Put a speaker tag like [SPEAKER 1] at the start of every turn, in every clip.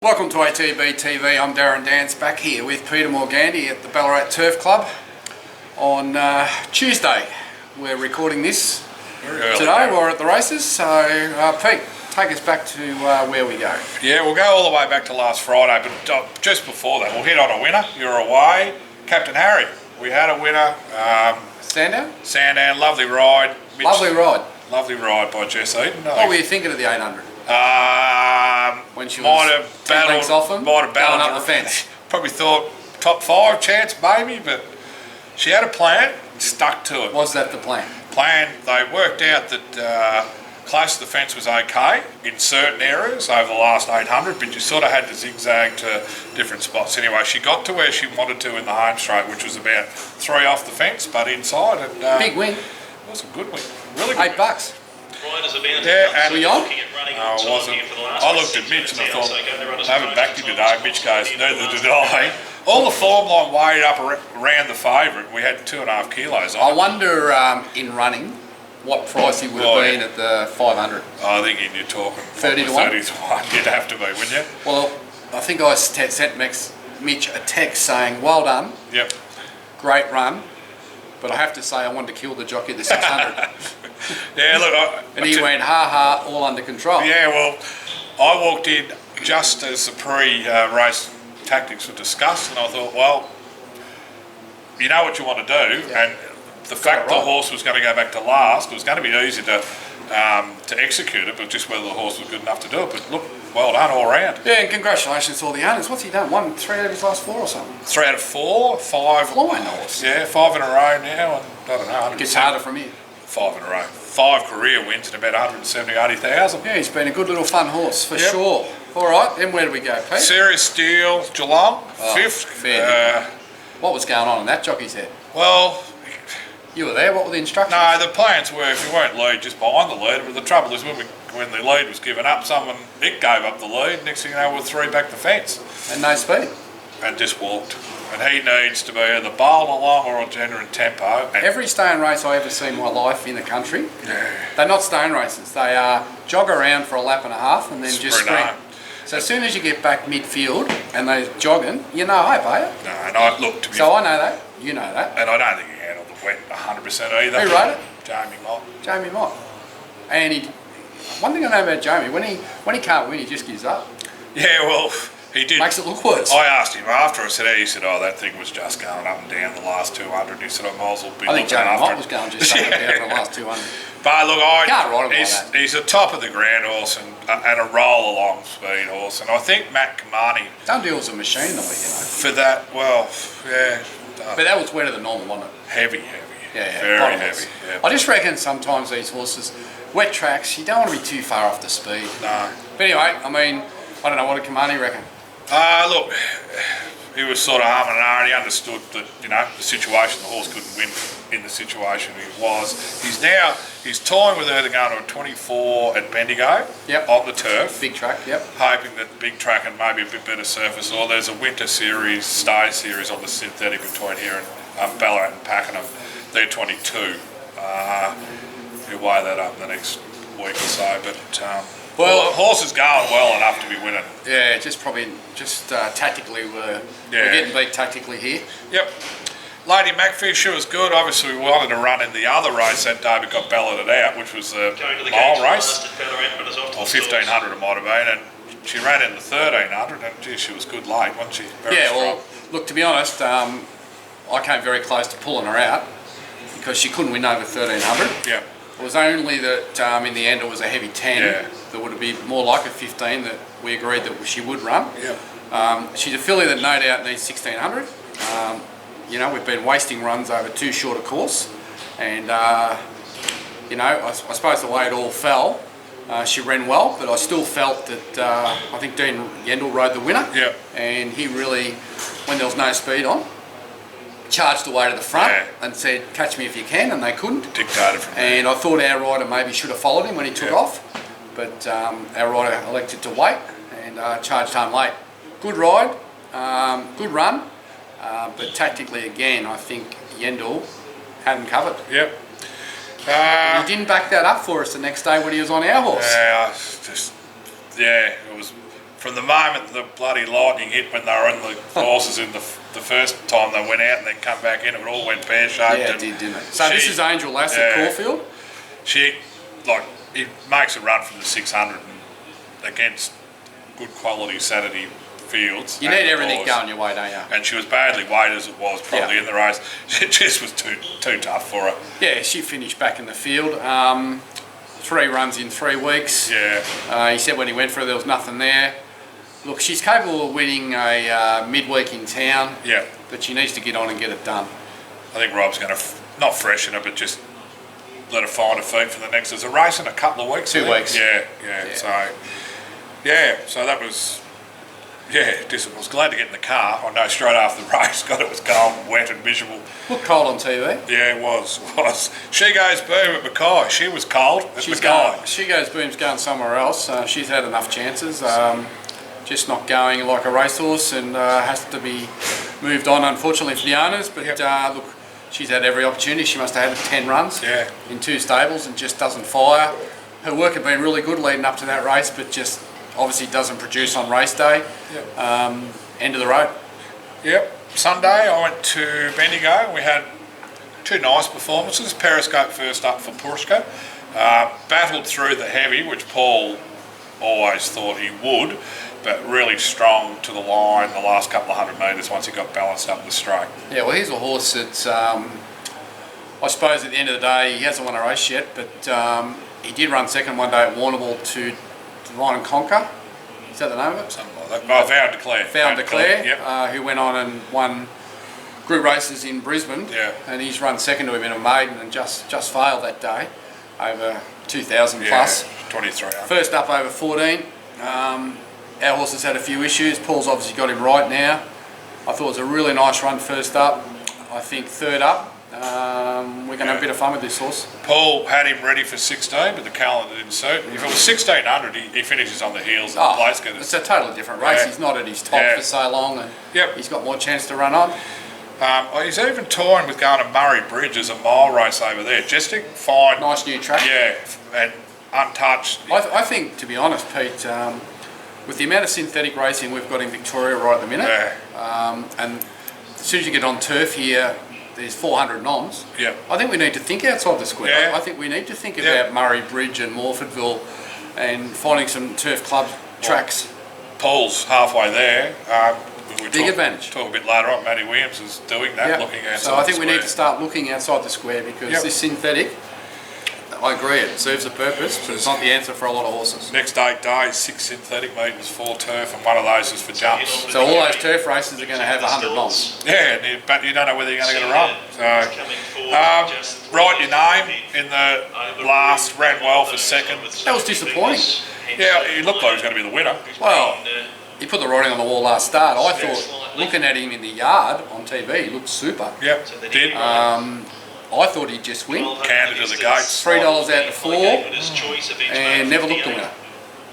[SPEAKER 1] Welcome to ATB-TV. I'm Darren Dance back here with Peter Morgandy at the Ballarat Turf Club on Tuesday. We're recording this today. We're at the races, so Pete, take us back to where we go.
[SPEAKER 2] Yeah, we'll go all the way back to last Friday, but just before that, we'll hit on a winner. You're away. Captain Harry. We had a winner.
[SPEAKER 1] Sandown?
[SPEAKER 2] Sandown, lovely ride.
[SPEAKER 1] Lovely ride.
[SPEAKER 2] Lovely ride by Jess Eaton.
[SPEAKER 1] What were you thinking of the 800?
[SPEAKER 2] When
[SPEAKER 1] she
[SPEAKER 2] might
[SPEAKER 1] was
[SPEAKER 2] have battled,
[SPEAKER 1] off him,
[SPEAKER 2] might have battled
[SPEAKER 1] going up the fence.
[SPEAKER 2] Probably thought top 5 chance maybe, but she had a plan, stuck to it.
[SPEAKER 1] Was that the plan?
[SPEAKER 2] They worked out that close to the fence was okay in certain areas over the last 800, but you sort of had to zigzag to different spots. Anyway, she got to where she wanted to in the home straight, which was about 3 off the fence, but inside. And,
[SPEAKER 1] big win.
[SPEAKER 2] It was a good win. Really good.
[SPEAKER 1] $8.
[SPEAKER 2] Yeah, and
[SPEAKER 1] were you on?
[SPEAKER 2] No, I wasn't. I looked at Mitch and I thought, I haven't backed him today. Mitch goes, neither did I. All the form line weighed up around the favourite. We had 2.5 kilos on.
[SPEAKER 1] I wonder in running what price he would have been at the 500.
[SPEAKER 2] I think you're talking
[SPEAKER 1] 30 to 1?
[SPEAKER 2] 30 to 1. You'd have to be, wouldn't you?
[SPEAKER 1] Well, I think I sent Mitch a text saying, well done.
[SPEAKER 2] Yep.
[SPEAKER 1] Great run. But I have to say, I wanted to kill the jockey at the 600.
[SPEAKER 2] Yeah, look.
[SPEAKER 1] And he went, ha, all under control.
[SPEAKER 2] Yeah, well, I walked in just as the pre-race tactics were discussed, and I thought, well, you know what you want to do, and the fact the horse was going to go back to last, it was going to be easy to execute it, but just whether the horse was good enough to do it. But look, well done all round.
[SPEAKER 1] Yeah, and congratulations to all the owners. What's he done? Won 3 out of his last 4 or something?
[SPEAKER 2] 3 out of 4, 5.
[SPEAKER 1] Flying horse.
[SPEAKER 2] Yeah, 5 in a row now, and I don't know.
[SPEAKER 1] It gets harder from here.
[SPEAKER 2] 5 in a row. 5 career wins and about 170,000-80,000.
[SPEAKER 1] Yeah, he's been a good little fun horse for sure. All right, then where do we go, Pete?
[SPEAKER 2] Serious Steel, Geelong, 5th.
[SPEAKER 1] What was going on in that jockey's head?
[SPEAKER 2] Well,
[SPEAKER 1] you were there. What were the instructions?
[SPEAKER 2] No, the plans were if you weren't lead, just behind the lead. But the trouble is when the lead was given up, it gave up the lead. Next thing you know, we're 3 back the fence.
[SPEAKER 1] And no speed.
[SPEAKER 2] And just walked. And he needs to be either bowl along or a genuine tempo.
[SPEAKER 1] Every stone race I ever see in my life in the country, they're not stone races. They are jog around for a lap and a half and then just sprint. So as soon as you get back midfield and they're jogging, you know, hey, babe.
[SPEAKER 2] No, and I looked to be.
[SPEAKER 1] So I know that. You know that.
[SPEAKER 2] And I don't think he handled the wet 100% either.
[SPEAKER 1] Who rode it?
[SPEAKER 2] Jamie Mott.
[SPEAKER 1] Jamie Mott. And one thing I know about Jamie, when he can't win, he just gives up.
[SPEAKER 2] Yeah, well, he did.
[SPEAKER 1] Makes it look worse.
[SPEAKER 2] I asked him after. I said, he said, oh, that thing was just going up and down the last 200. He said, I might as well be.
[SPEAKER 1] I think Jamie Mott was going just up and down the last 200.
[SPEAKER 2] But look,
[SPEAKER 1] can't ride him like that.
[SPEAKER 2] He's a top of the ground horse and a roll along speed horse, and I think Matt Kamani.
[SPEAKER 1] Dundeal's a machine, though, you know.
[SPEAKER 2] For that, well, yeah.
[SPEAKER 1] But that was wetter than normal, wasn't it?
[SPEAKER 2] Heavy.
[SPEAKER 1] Yeah,
[SPEAKER 2] very heavy. Yeah.
[SPEAKER 1] I just reckon sometimes these horses, wet tracks, you don't want to be too far off the speed.
[SPEAKER 2] No.
[SPEAKER 1] But anyway, I mean, I don't know, what did Kamani reckon?
[SPEAKER 2] Look, he was sort of arm and arm. He understood that, you know, the situation, the horse couldn't win in the situation he was. He's toying with either going to a 24 at Bendigo on the turf.
[SPEAKER 1] Big track,
[SPEAKER 2] hoping that big track and maybe a bit better surface, or there's a winter series, stay series on the synthetic between here and Ballarat and Pakenham. They're 22. He'll weigh that up in the next week or so, but well, the horse is going well enough to be winning. Yeah,
[SPEAKER 1] tactically we're getting beat tactically here.
[SPEAKER 2] Yep. Lady Macfish was good. Obviously, we wanted to run in the other race that day, but got balloted out, which was the mile race, or 1500 it might have been, and she ran in the 1300, and gee, she was good late, wasn't she? Very strong.
[SPEAKER 1] Well, look, to be honest, I came very close to pulling her out because she couldn't win over 1300.
[SPEAKER 2] Yeah.
[SPEAKER 1] It was only that in the end it was a heavy 10 that would have been more like a 15 that we agreed that she would run.
[SPEAKER 2] Yeah.
[SPEAKER 1] She's a filly that no doubt needs 1600. You know, we've been wasting runs over too short a course, and you know, I suppose the way it all fell, she ran well, but I still felt that I think Dean Yendall rode the winner.
[SPEAKER 2] Yeah.
[SPEAKER 1] And he really, when there was no speed on, charged away to the front and said, catch me if you can, and they couldn't.
[SPEAKER 2] Dictated from there.
[SPEAKER 1] And I thought our rider maybe should have followed him when he took off, but our rider elected to wait and charged home late. Good ride, good run, but tactically again, I think Yendall had him covered.
[SPEAKER 2] Yep.
[SPEAKER 1] He didn't back that up for us the next day when he was on our horse.
[SPEAKER 2] Yeah, it was from the moment the bloody lightning hit when they were in the horses in the first time they went out and then come back in, it all went pear-shaped.
[SPEAKER 1] Yeah, it did, didn't it? So this is Angel Lass at Caulfield?
[SPEAKER 2] It makes a run from the 600 and against good quality Saturday fields.
[SPEAKER 1] You need everything going your way, don't you?
[SPEAKER 2] And she was badly weighed as it was probably in the race. It just was too tough for her.
[SPEAKER 1] Yeah, she finished back in the field. 3 runs in 3 weeks.
[SPEAKER 2] Yeah.
[SPEAKER 1] He said when he went for her there was nothing there. Look, she's capable of winning a midweek in town.
[SPEAKER 2] Yeah.
[SPEAKER 1] But she needs to get on and get it done.
[SPEAKER 2] I think Rob's going to not freshen her, but just let her find her feet for the next. There's a race in a couple of weeks.
[SPEAKER 1] 2 weeks.
[SPEAKER 2] Yeah. So that was. Yeah, I was glad to get in the car. I know straight after the race, God, it was cold, wet and miserable.
[SPEAKER 1] Looked cold on TV.
[SPEAKER 2] Yeah, it was. She Goes Boom at Mackay. She was cold at Mackay.
[SPEAKER 1] She Goes Boom's going somewhere else. She's had enough chances. Just not going like a racehorse and has to be moved on, unfortunately, for the owners. But look, she's had every opportunity. She must have had 10 runs in 2 stables and just doesn't fire. Her work had been really good leading up to that race, but just obviously doesn't produce on race day. End of the road.
[SPEAKER 2] Yep. Sunday I went to Bendigo. We had 2 nice performances. Periscope first up for Pushka. Battled through the heavy, which Paul always thought he would, but really strong to the line the last couple of 100 metres once he got balanced up the straight. Yeah,
[SPEAKER 1] well, here's a horse that I suppose at the end of the day he hasn't won a race yet, but he did run second one day at Warrnambool to Divine and Conquer. Is that the name of it?
[SPEAKER 2] Something like that. Oh, Vow and Declare.
[SPEAKER 1] Vow and Declare, who went on and won group races in Brisbane.
[SPEAKER 2] Yeah.
[SPEAKER 1] And he's run second to him in a maiden and just failed that day over 2,000 plus.
[SPEAKER 2] 23.
[SPEAKER 1] First up over 14. Our horse has had a few issues. Paul's obviously got him right now. I thought it was a really nice run first up. I think third up, we're going to have a bit of fun with this horse.
[SPEAKER 2] Paul had him ready for 16, but the calendar didn't suit. If it was 1600, he finishes on the heels of the place getters.
[SPEAKER 1] It's a totally different race. He's not at his top for so long, and he's got more chance to run on.
[SPEAKER 2] He's even toying with going to Murray Bridge as a mile race over there. Just a fine.
[SPEAKER 1] Nice new track.
[SPEAKER 2] Yeah, and untouched.
[SPEAKER 1] I think, to be honest, Pete, with the amount of synthetic racing we've got in Victoria right at the minute, and as soon as you get on turf here, there's 400 noms.
[SPEAKER 2] Yeah.
[SPEAKER 1] I think we need to think outside the square.
[SPEAKER 2] Yeah.
[SPEAKER 1] I think we need to think about Murray Bridge and Morfordville and finding some turf club tracks.
[SPEAKER 2] Paul's halfway there.
[SPEAKER 1] Big advantage.
[SPEAKER 2] Talk a bit later on. Matty Williams is doing that, looking outside.
[SPEAKER 1] So I think we need to start looking outside the square because this synthetic, I agree, it serves a purpose, but it's not the answer for a lot of horses.
[SPEAKER 2] Next 8 days, 6 synthetic meetings, 4 turf, and one of those is for jumps.
[SPEAKER 1] So all those turf races are going to have 100 noms.
[SPEAKER 2] Yeah, but you don't know whether you're going to get a run. So, write your name in the last, ran well for second.
[SPEAKER 1] That was disappointing.
[SPEAKER 2] Yeah, he looked like he was going to be the winner.
[SPEAKER 1] Well, he put the writing on the wall last start. I thought, looking at him in the yard on TV, he looked super.
[SPEAKER 2] Yep, did.
[SPEAKER 1] I thought he'd just win.
[SPEAKER 2] Counted to the gates.
[SPEAKER 1] $3 out to 4 and never looked the winner.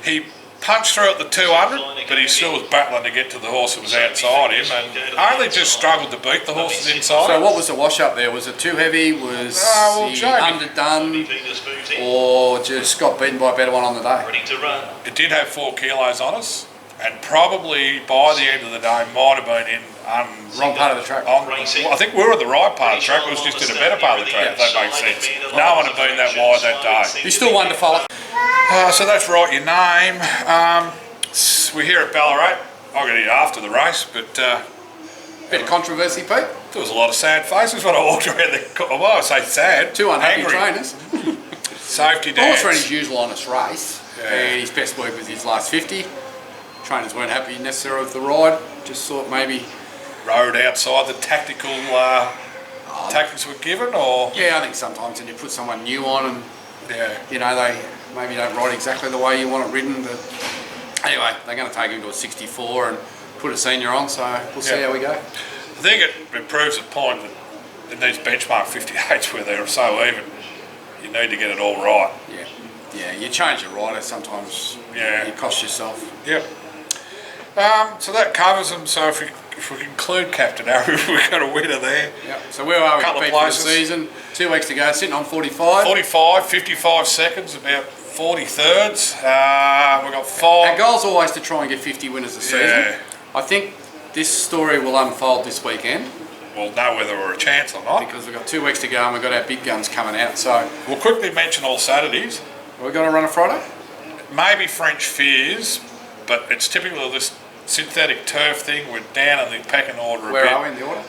[SPEAKER 2] He punched through at the 200, but he still was battling to get to the horse that was outside him and only just struggled to beat the horses inside.
[SPEAKER 1] So what was the wash up there? Was it too heavy? Was he underdone? Or just got beaten by a better one on the day?
[SPEAKER 2] It did have 4 kilos on us, and probably by the end of the day might have been in
[SPEAKER 1] wrong part of the track.
[SPEAKER 2] Well, I think we were at the right part of the track. It was just in a better part of the track, if that makes sense. No one had been that wide that day.
[SPEAKER 1] You still won to follow.
[SPEAKER 2] So that's write your name. We're here at Ballarat. I got here after the race, but
[SPEAKER 1] bit of controversy, Pete.
[SPEAKER 2] There was a lot of sad faces when I walked around the. Well, I say sad.
[SPEAKER 1] 2 unhappy
[SPEAKER 2] angry.
[SPEAKER 1] trainers.
[SPEAKER 2] Safety dance.
[SPEAKER 1] Horse ran his usual honest race, and his best work was his last 50. Trainers weren't happy necessarily with the ride. Just thought maybe
[SPEAKER 2] rode outside the tactical tactics were given, or
[SPEAKER 1] I think sometimes when you put someone new on and you know they maybe don't ride exactly the way you want it ridden, but anyway they're going to take him to a 64 and put a senior on, so we'll see how we go.
[SPEAKER 2] I think it proves the point that in these benchmark 58s where they're so even, you need to get it all right.
[SPEAKER 1] Yeah, you change your rider sometimes. You cost yourself.
[SPEAKER 2] Yep. So that covers them. So if we conclude Captain Harry, we've got a winner there.
[SPEAKER 1] Yep. So where are we for the season? 2 weeks to go, sitting on 45.
[SPEAKER 2] 55 seconds, about 43rds. We've got 4.
[SPEAKER 1] Our goal's always to try and get 50 winners a season.
[SPEAKER 2] Yeah.
[SPEAKER 1] I think this story will unfold this weekend.
[SPEAKER 2] We'll know whether we're a chance or not.
[SPEAKER 1] Because we've got 2 weeks to go and we've got our big guns coming out. So
[SPEAKER 2] We'll quickly mention all Saturdays.
[SPEAKER 1] we've got to run a Friday.
[SPEAKER 2] Maybe French Fears, but it's typical of this synthetic turf thing. We're down in the pecking order a
[SPEAKER 1] Where
[SPEAKER 2] bit.
[SPEAKER 1] are we in the order?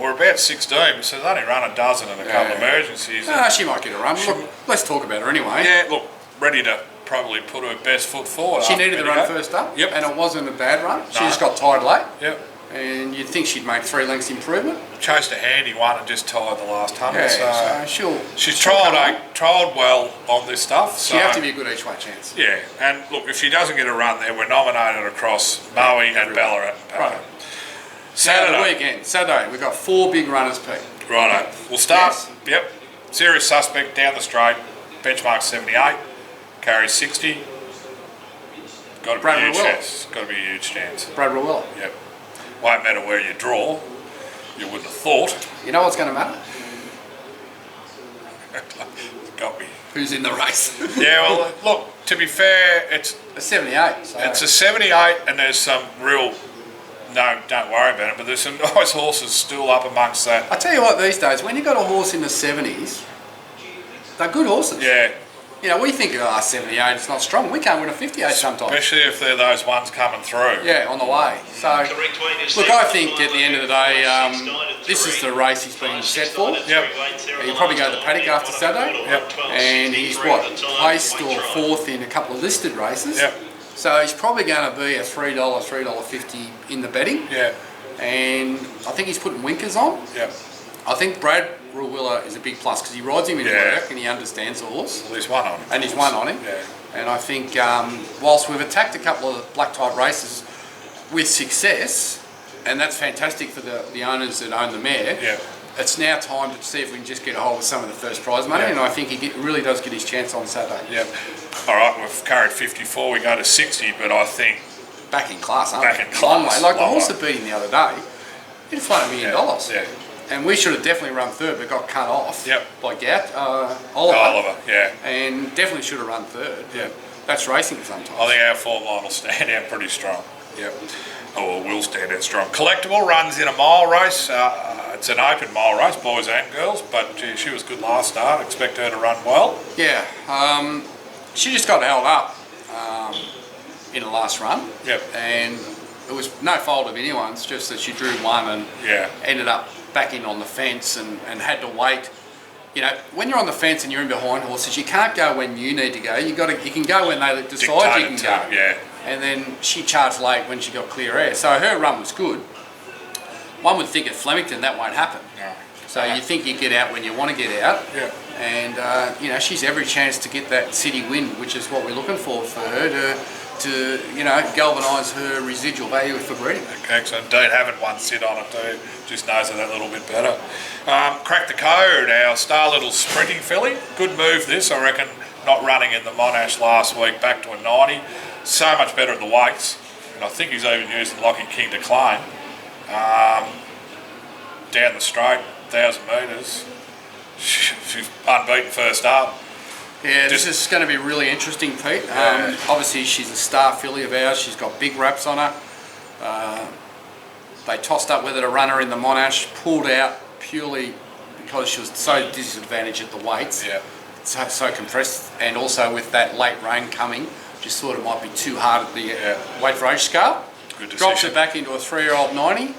[SPEAKER 2] We're about 16, so they've only run a dozen in a couple of emergencies.
[SPEAKER 1] She might get a run. Look, let's talk about her anyway.
[SPEAKER 2] Yeah, look, ready to probably put her best foot forward.
[SPEAKER 1] She needed the run first up,
[SPEAKER 2] Yep.
[SPEAKER 1] and it wasn't a bad run. She just got tired late,
[SPEAKER 2] Yep.
[SPEAKER 1] and you'd think she'd make 3 lengths improvement.
[SPEAKER 2] Chased a handy one and just tied the last 100.
[SPEAKER 1] Yeah, so
[SPEAKER 2] she's
[SPEAKER 1] she'll come
[SPEAKER 2] trialled well on this stuff. So
[SPEAKER 1] She have to be a good each way chance.
[SPEAKER 2] yeah, and look, if she doesn't get a run there, we're nominated across Moe and Ballarat.
[SPEAKER 1] Right. Saturday, we've got 4 big runners, Pete.
[SPEAKER 2] Righto. We'll start.
[SPEAKER 1] Yes.
[SPEAKER 2] Yep. Serious suspect down the straight. Benchmark 78. Carries 60. Got to be a
[SPEAKER 1] Brad
[SPEAKER 2] huge
[SPEAKER 1] Will.
[SPEAKER 2] chance. Got to be a huge chance.
[SPEAKER 1] Brad Rowell.
[SPEAKER 2] Yep. Won't matter where you draw. You wouldn't have thought.
[SPEAKER 1] You know what's going to matter?
[SPEAKER 2] Got me.
[SPEAKER 1] Who's in the race?
[SPEAKER 2] Yeah. Well, look. To be fair, it's
[SPEAKER 1] A 78. So
[SPEAKER 2] a 78, and there's some real. No, don't worry about it. But there's some nice horses still up amongst that.
[SPEAKER 1] I tell you what, these days, when you got a horse in the 70s, they're good horses.
[SPEAKER 2] Yeah.
[SPEAKER 1] You know, we think, 78, it's not strong. We can't win a 58 sometimes.
[SPEAKER 2] Especially if they're those ones coming through.
[SPEAKER 1] Yeah, on the way. So, look, I think at the end of the day, this is the race he's been set for.
[SPEAKER 2] Yep.
[SPEAKER 1] He'll probably go to the paddock after Saturday.
[SPEAKER 2] Yep.
[SPEAKER 1] And he's, placed or 4th in a couple of listed races.
[SPEAKER 2] Yep.
[SPEAKER 1] So he's probably going to be a $3, $3.50 in the betting.
[SPEAKER 2] Yeah.
[SPEAKER 1] And I think he's putting winkers on.
[SPEAKER 2] Yep.
[SPEAKER 1] I think Brad Ruwilla is a big plus because he rides him in work and he understands the horse.
[SPEAKER 2] Well, there's one on him.
[SPEAKER 1] And he's one on him.
[SPEAKER 2] Yeah.
[SPEAKER 1] And I think whilst we've attacked a couple of black type races with success, and that's fantastic for the owners that own the mare,
[SPEAKER 2] Yeah.
[SPEAKER 1] it's now time to see if we can just get a hold of some of the first prize money, and I think he really does get his chance on Saturday.
[SPEAKER 2] Yep. All right, we've carried 54, we go to 60, but I think...
[SPEAKER 1] Back in class, aren't
[SPEAKER 2] Back
[SPEAKER 1] we?
[SPEAKER 2] in class.
[SPEAKER 1] Like the
[SPEAKER 2] Long
[SPEAKER 1] horse
[SPEAKER 2] way.
[SPEAKER 1] that beat him the other day, he'd have won $1 million.
[SPEAKER 2] Yeah.
[SPEAKER 1] And we should have definitely run 3rd, but got cut off by Gout,
[SPEAKER 2] Oliver, yeah.
[SPEAKER 1] and definitely should have run 3rd.
[SPEAKER 2] Yeah.
[SPEAKER 1] That's racing sometimes.
[SPEAKER 2] I think our form line will stand out pretty strong. Yep. Oh, will stand out strong. Collectible runs in a mile race. It's an open mile race, boys and girls, but gee, she was good last start. Expect her to run well.
[SPEAKER 1] Yeah, she just got held up in the last run.
[SPEAKER 2] Yep.
[SPEAKER 1] And it was no fault of anyone's, just that she drew 1 and ended up back in on the fence and had to wait. You know, when you're on the fence and you're in behind horses, you can't go when you need to go. You can go when they decide you can go.
[SPEAKER 2] Yeah.
[SPEAKER 1] And then she charged late when she got clear air. So her run was good. One would think at Flemington that won't happen.
[SPEAKER 2] No.
[SPEAKER 1] So you think you get out when you want to get out.
[SPEAKER 2] Yeah.
[SPEAKER 1] And, you know, she's every chance to get that city win, which is what we're looking for her to you know, galvanise her residual value for breeding.
[SPEAKER 2] Excellent. Dean haven't one sit on it too. Just knows it that little bit better. Crack the Code, our star little sprinting filly. Good move this, I reckon. Not running in the Monash last week, back to a 90. So much better at the weights. And I think he's even using Lockie King to claim. Down the straight, 1,000 metres. She's unbeaten first up.
[SPEAKER 1] Yeah, this is going to be really interesting, Pete. Obviously, she's a star filly of ours. She's got big wraps on her. They tossed up whether to run her in the Monash, pulled out purely because she was so disadvantaged at the weights.
[SPEAKER 2] Yeah.
[SPEAKER 1] So compressed, and also with that late rain coming, just thought it might be too hard at the weight for age scale.
[SPEAKER 2] Good decision.
[SPEAKER 1] Drops it back into a 3-year-old 90.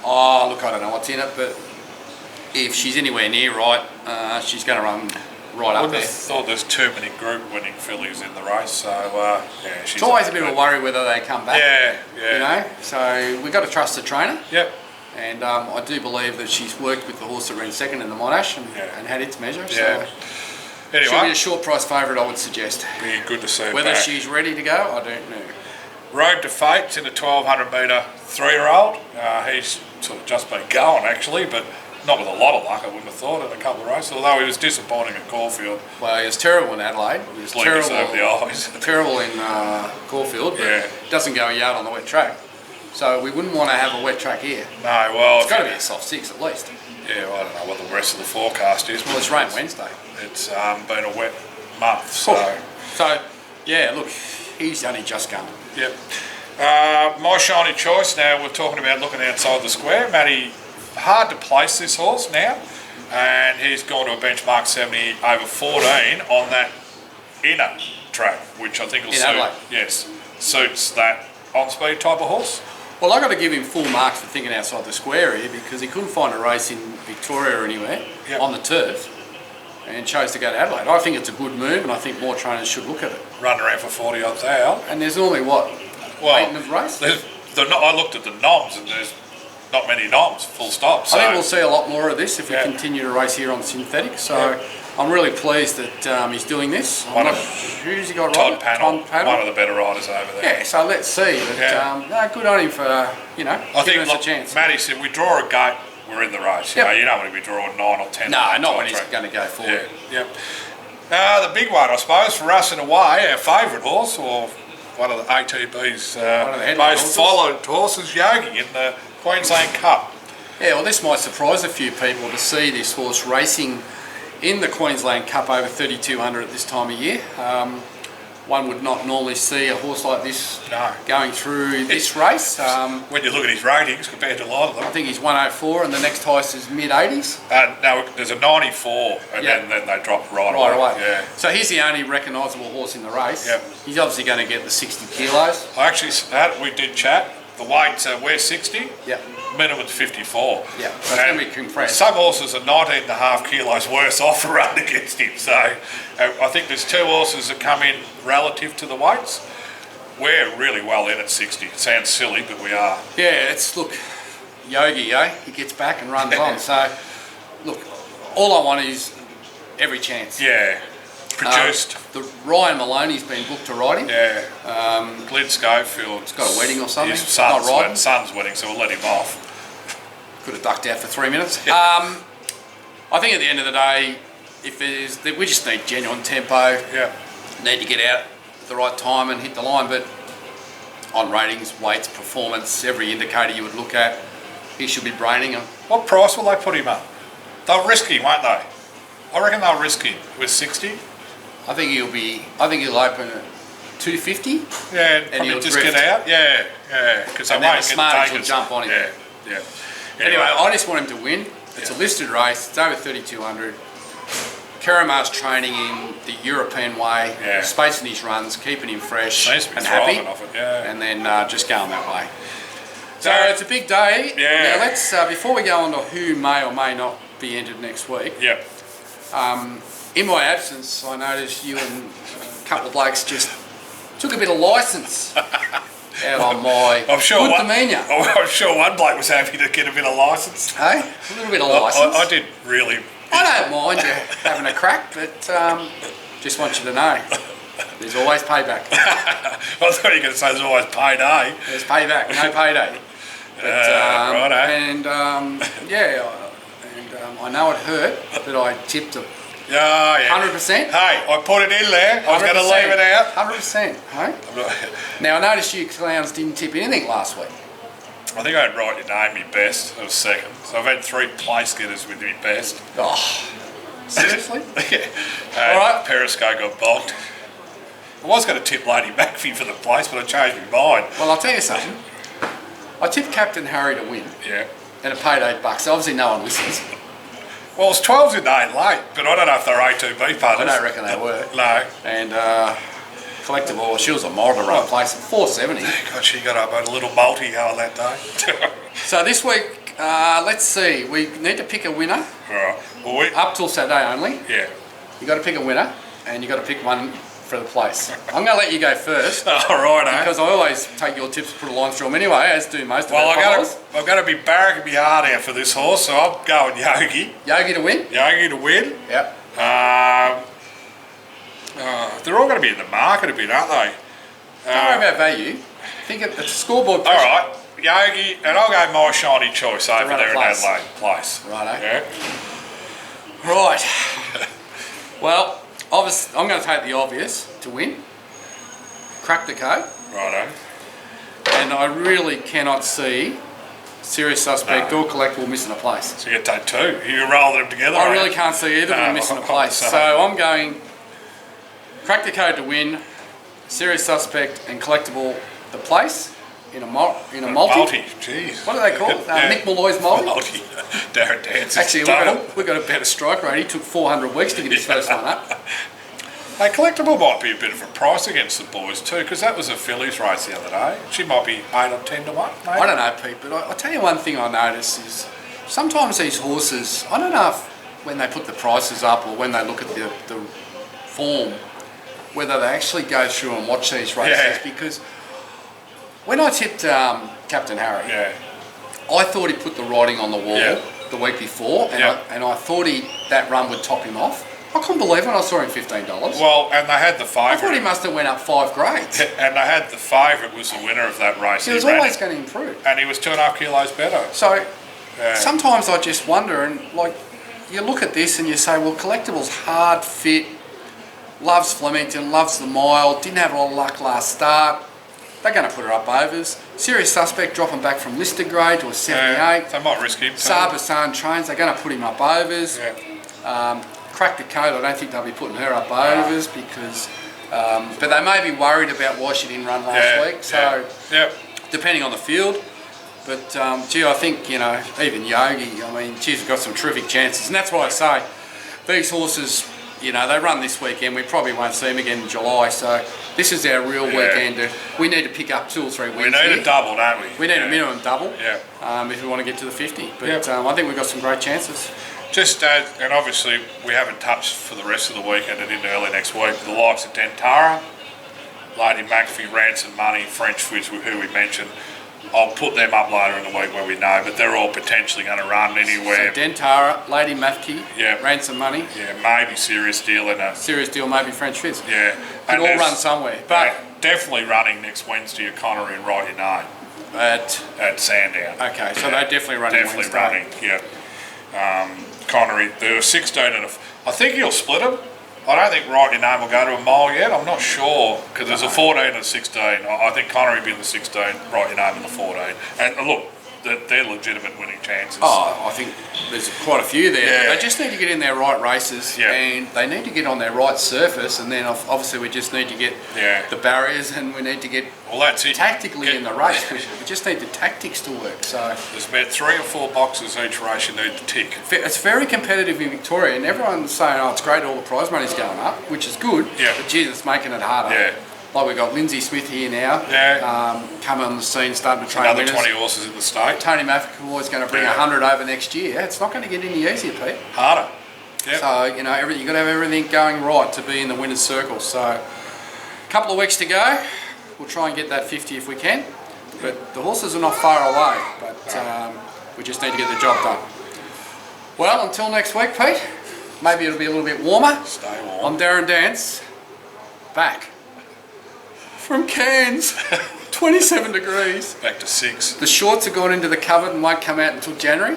[SPEAKER 1] Oh, look, I don't know what's in it, but if she's anywhere near right, she's going to run right up
[SPEAKER 2] Wouldn't
[SPEAKER 1] there.
[SPEAKER 2] have thought there's too many group winning fillies in the race, so yeah, she's
[SPEAKER 1] It's always a bit of a worry whether they come back.
[SPEAKER 2] Yeah.
[SPEAKER 1] You know, so we've got to trust the trainer.
[SPEAKER 2] Yep.
[SPEAKER 1] And I do believe that she's worked with the horse that ran second in the Monash and had its measure.
[SPEAKER 2] Yeah.
[SPEAKER 1] So
[SPEAKER 2] Anyway,
[SPEAKER 1] she'll be a short price favourite, I would suggest.
[SPEAKER 2] be good to see her
[SPEAKER 1] Whether
[SPEAKER 2] back.
[SPEAKER 1] she's ready to go, I don't know.
[SPEAKER 2] Road to Fate's in a 1,200 metre 3-year-old. He's sort of just been going actually, but not with a lot of luck, I wouldn't have thought, in a couple of races, although he was disappointing at Caulfield.
[SPEAKER 1] Well, he was terrible in Adelaide. He was
[SPEAKER 2] Blew us over the eyes.
[SPEAKER 1] terrible in Caulfield, but doesn't go a yard on the wet track. So we wouldn't want to have a wet track here.
[SPEAKER 2] No, well...
[SPEAKER 1] It's got to be a soft 6 at least.
[SPEAKER 2] Yeah, well, I don't know what the rest of the forecast is.
[SPEAKER 1] Well, it's rain Wednesday.
[SPEAKER 2] It's been a wet month, so...
[SPEAKER 1] So, yeah, look, he's only just come.
[SPEAKER 2] Yep. My shiny choice now, we're talking about looking outside the square. Matty, hard to place this horse now, and he's gone to a benchmark 70 over 14 on that inner track, which I think will suit.
[SPEAKER 1] Adelaide.
[SPEAKER 2] Yes, suits that on-speed type of horse.
[SPEAKER 1] Well, I've got to give him full marks for thinking outside the square here, because he couldn't find a race in Victoria or anywhere on the turf and chose to go to Adelaide. I think it's a good move, and I think more trainers should look at it.
[SPEAKER 2] Run around for 40 odd thou.
[SPEAKER 1] And there's normally what?
[SPEAKER 2] Well,
[SPEAKER 1] 8 in the race?
[SPEAKER 2] I looked at the noms, and there's not many noms, full stop. So.
[SPEAKER 1] I think we'll see a lot more of this if we continue to race here on synthetic. So I'm really pleased that he's doing this. Who's he got
[SPEAKER 2] Todd Panel,
[SPEAKER 1] Panel,
[SPEAKER 2] one of the better riders over there.
[SPEAKER 1] Yeah, so let's see. But, good on him for, giving us a chance.
[SPEAKER 2] Matty said, we draw a gate, we're in the race.
[SPEAKER 1] Yep.
[SPEAKER 2] You don't want to be drawing 9 or 10.
[SPEAKER 1] No, not when he's going to go forward.
[SPEAKER 2] Yeah. Yep. The big one, I suppose, for us in a way, our favourite horse, or one of the ATB's most followed horses, Yogi, in the Queensland Cup.
[SPEAKER 1] Yeah, well, this might surprise a few people to see this horse racing in the Queensland Cup over 3,200 at this time of year. One would not normally see a horse like this going through this race.
[SPEAKER 2] When you look at his ratings compared to a lot of them.
[SPEAKER 1] I think he's 104 and the next highest is mid-80s.
[SPEAKER 2] No, there's a 94 and then they drop right away. Yeah.
[SPEAKER 1] So he's the only recognisable horse in the race.
[SPEAKER 2] Yep.
[SPEAKER 1] He's obviously going to get the 60 kilos.
[SPEAKER 2] We did chat. The weight, we're 60.
[SPEAKER 1] Yep.
[SPEAKER 2] Minimum 54.
[SPEAKER 1] Yeah, so it's going to be compressed.
[SPEAKER 2] Some horses are 19.5 kilos worse off for running against him. So I think there's 2 horses that come in relative to the weights. We're really well in at 60. It sounds silly, but we are.
[SPEAKER 1] Yeah, look, Yogi, he gets back and runs on. So, look, all I want is every chance.
[SPEAKER 2] Yeah. Produced.
[SPEAKER 1] The Ryan Maloney's been booked to ride him.
[SPEAKER 2] Yeah. Glenn Schofield's
[SPEAKER 1] got a wedding or something.
[SPEAKER 2] His son's wedding, so we'll let him off.
[SPEAKER 1] Could have ducked out for 3 minutes. I think at the end of the day, we just need genuine tempo.
[SPEAKER 2] Yeah.
[SPEAKER 1] Need to get out at the right time and hit the line. But on ratings, weights, performance, every indicator you would look at, he should be braining him.
[SPEAKER 2] What price will they put him up? They'll risk him, won't they? I reckon they'll risk him with 60.
[SPEAKER 1] I think he'll open at 250.
[SPEAKER 2] Yeah, and he'll just drift. Get out. Yeah. Because they won't
[SPEAKER 1] get will jump on him.
[SPEAKER 2] Yeah.
[SPEAKER 1] Anyway, I just want him to win. It's a listed race. It's over 3,200. Karamar's training him the European way, spacing his runs, keeping him fresh and happy, and then just going that way. So it's a big day.
[SPEAKER 2] Yeah.
[SPEAKER 1] Now let's before we go on to who may or may not be entered next week.
[SPEAKER 2] Yeah.
[SPEAKER 1] In my absence, I noticed you and a couple of blokes just took a bit of licence out on my good demeanour.
[SPEAKER 2] I'm sure one bloke was happy to get a bit of licence.
[SPEAKER 1] Hey, a little bit of licence.
[SPEAKER 2] I did really.
[SPEAKER 1] I don't mind you having a crack, but just want you to know, there's always payback.
[SPEAKER 2] I thought you were going to say there's always payday.
[SPEAKER 1] There's payback, no payday. But, and I know it hurt that I tipped a 100%.
[SPEAKER 2] Hey, I put it in there. I was going to leave it out.
[SPEAKER 1] 100%. Hey? Now I noticed you clowns didn't tip anything last week.
[SPEAKER 2] I think I had right your name, me best. I was second. So I've had 3 place getters with me best.
[SPEAKER 1] Oh, seriously?
[SPEAKER 2] Yeah.
[SPEAKER 1] All right.
[SPEAKER 2] Periscope got bogged. I was going to tip Lady McPhee for the place, but I changed my mind.
[SPEAKER 1] Well, I'll tell you something. I tipped Captain Harry to win.
[SPEAKER 2] Yeah.
[SPEAKER 1] And it paid $8. Obviously, no one listens.
[SPEAKER 2] Well, it's 12s in day late, but I don't know if they're A2B punters.
[SPEAKER 1] I don't reckon they were.
[SPEAKER 2] No.
[SPEAKER 1] And collectible, she was a model to run place at 470.
[SPEAKER 2] God, she got up a little multi on that day.
[SPEAKER 1] So this week, let's see. We need to pick a winner.
[SPEAKER 2] All right. Well,
[SPEAKER 1] up till Saturday only.
[SPEAKER 2] Yeah.
[SPEAKER 1] You got to pick a winner, and you got to pick one for the place. I'm going to let you go first.
[SPEAKER 2] All right,
[SPEAKER 1] because I always take your tips and put a line through them anyway, as do most of our followers.
[SPEAKER 2] I've got to be barracking my heart out for this horse, so I'm going Yogi.
[SPEAKER 1] Yogi to win?
[SPEAKER 2] Yogi to win.
[SPEAKER 1] Yep.
[SPEAKER 2] They're all going to be in the market a bit, aren't they?
[SPEAKER 1] Don't worry about value. Think it's a scoreboard pressure.
[SPEAKER 2] All right, Yogi, and I'll go my shiny choice over there in Adelaide Place.
[SPEAKER 1] Righto.
[SPEAKER 2] Yeah.
[SPEAKER 1] Right. Well, obviously, I'm going to take the obvious to win. Crack the code.
[SPEAKER 2] Righto.
[SPEAKER 1] And I really cannot see Serious Suspect or Collectible missing a place.
[SPEAKER 2] So you get to take 2. You roll them together.
[SPEAKER 1] I really can't see either of them missing a place. So I'm going Crack the Code to win. Serious Suspect and Collectible the place in a multi.
[SPEAKER 2] Jeez.
[SPEAKER 1] What do they call it? Mick Malloy's multi.
[SPEAKER 2] Darren Dance.
[SPEAKER 1] Actually, we've got a better strike rate. He took 400 weeks to get his first one up.
[SPEAKER 2] Hey, Collectible might be a bit of a price against the boys too, because that was a fillies race the other day. She might be 8 or 10 to 1. Maybe.
[SPEAKER 1] I don't know, Pete, but I'll tell you one thing I notice is sometimes these horses, I don't know if when they put the prices up or when they look at the form, whether they actually go through and watch these races, because when I tipped Captain Harry, I thought he put the writing on the wall the week before, and I thought that run would top him off. I couldn't believe when I saw him $15.
[SPEAKER 2] Well, and they had the favourite.
[SPEAKER 1] I thought he must have went up 5 grades.
[SPEAKER 2] And they had the favourite was the winner of that race.
[SPEAKER 1] He was always going to improve.
[SPEAKER 2] And he was 2.5 kilos better.
[SPEAKER 1] So sometimes I just wonder, and like you look at this and you say, well, Collectible's hard, fit, loves Flemington, loves the mile, didn't have a lot of luck last start. They're going to put her up overs. Serious Suspect dropping back from listed grade to a 78.
[SPEAKER 2] They might risk him.
[SPEAKER 1] Sabasan trains, they're going to put him up overs. Crack the Code, I don't think they'll be putting her up overs because, but they may be worried about why she didn't run last week. So, depending on the field. But, gee, I think, you know, even Yogi, I mean, she's got some terrific chances. And that's why I say these horses, you know, they run this weekend. We probably won't see them again in July. So this is our real weekend. We need to pick up 2 or 3 wins.
[SPEAKER 2] We need a double, don't we?
[SPEAKER 1] We need a minimum double if we want to get to the 50. But I think we've got some great chances.
[SPEAKER 2] Just and obviously we haven't touched for the rest of the weekend and into early next week, the likes of Dentara, Lady McAfee, Ransom Money, French Fizz, who we mentioned. I'll put them up later in the week where we know, but they're all potentially going to run anywhere.
[SPEAKER 1] So Dentara, Lady McAfee, Ransom Money.
[SPEAKER 2] Yeah, maybe Serious Deal and a...
[SPEAKER 1] Serious Deal, maybe French Fizz.
[SPEAKER 2] Yeah.
[SPEAKER 1] Could all run somewhere. But
[SPEAKER 2] definitely running next Wednesday at Connery and Write Your Name. At Sandown.
[SPEAKER 1] Okay, so they're definitely running
[SPEAKER 2] Definitely
[SPEAKER 1] Wednesday.
[SPEAKER 2] running, Connery, there were 16 and I think he'll split them. I don't think Write Your Name will go to a mile yet. I'm not sure because there's a 14 and a 16. I think Connery will be in the 16, Write Your Name in the 14. And look, they're legitimate winning chances.
[SPEAKER 1] Oh, I think there's quite a few there. They just need to get in their right races and they need to get on their right surface, and then obviously we just need to get the barriers, and we need to get tactically in the race. We just need the tactics to work. So
[SPEAKER 2] there's about 3 or 4 boxes each race you need to tick.
[SPEAKER 1] It's very competitive in Victoria, and everyone's saying, oh, it's great, all the prize money's going up, which is good, but geez, it's making it harder. Like we've got Lindsay Smith here now, coming on the scene, starting to train
[SPEAKER 2] another
[SPEAKER 1] winners.
[SPEAKER 2] 20 horses in the state.
[SPEAKER 1] Tony McAvoy is going to bring 100 over next year. It's not going to get any easier, Pete.
[SPEAKER 2] Harder.
[SPEAKER 1] So, you know, you've got to have everything going right to be in the winner's circle. So, a couple of weeks to go. We'll try and get that 50 if we can. But the horses are not far away. But we just need to get the job done. Well, until next week, Pete. Maybe it'll be a little bit warmer.
[SPEAKER 2] Stay warm.
[SPEAKER 1] I'm Darren Dance. Back. From Cairns, 27 degrees.
[SPEAKER 2] Back to 6.
[SPEAKER 1] The shorts have gone into the cupboard and won't come out until January.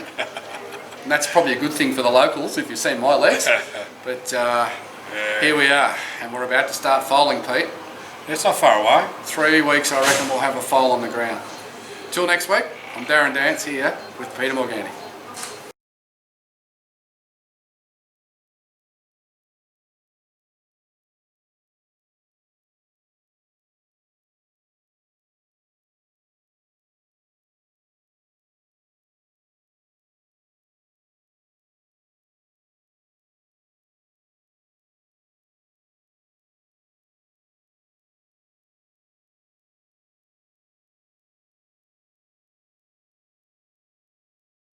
[SPEAKER 1] And that's probably a good thing for the locals if you've seen my legs. But here we are, and we're about to start foaling, Pete.
[SPEAKER 2] It's not far away.
[SPEAKER 1] 3 weeks, I reckon we'll have a foal on the ground. Till next week, I'm Darren Dance here with Peter Morgani.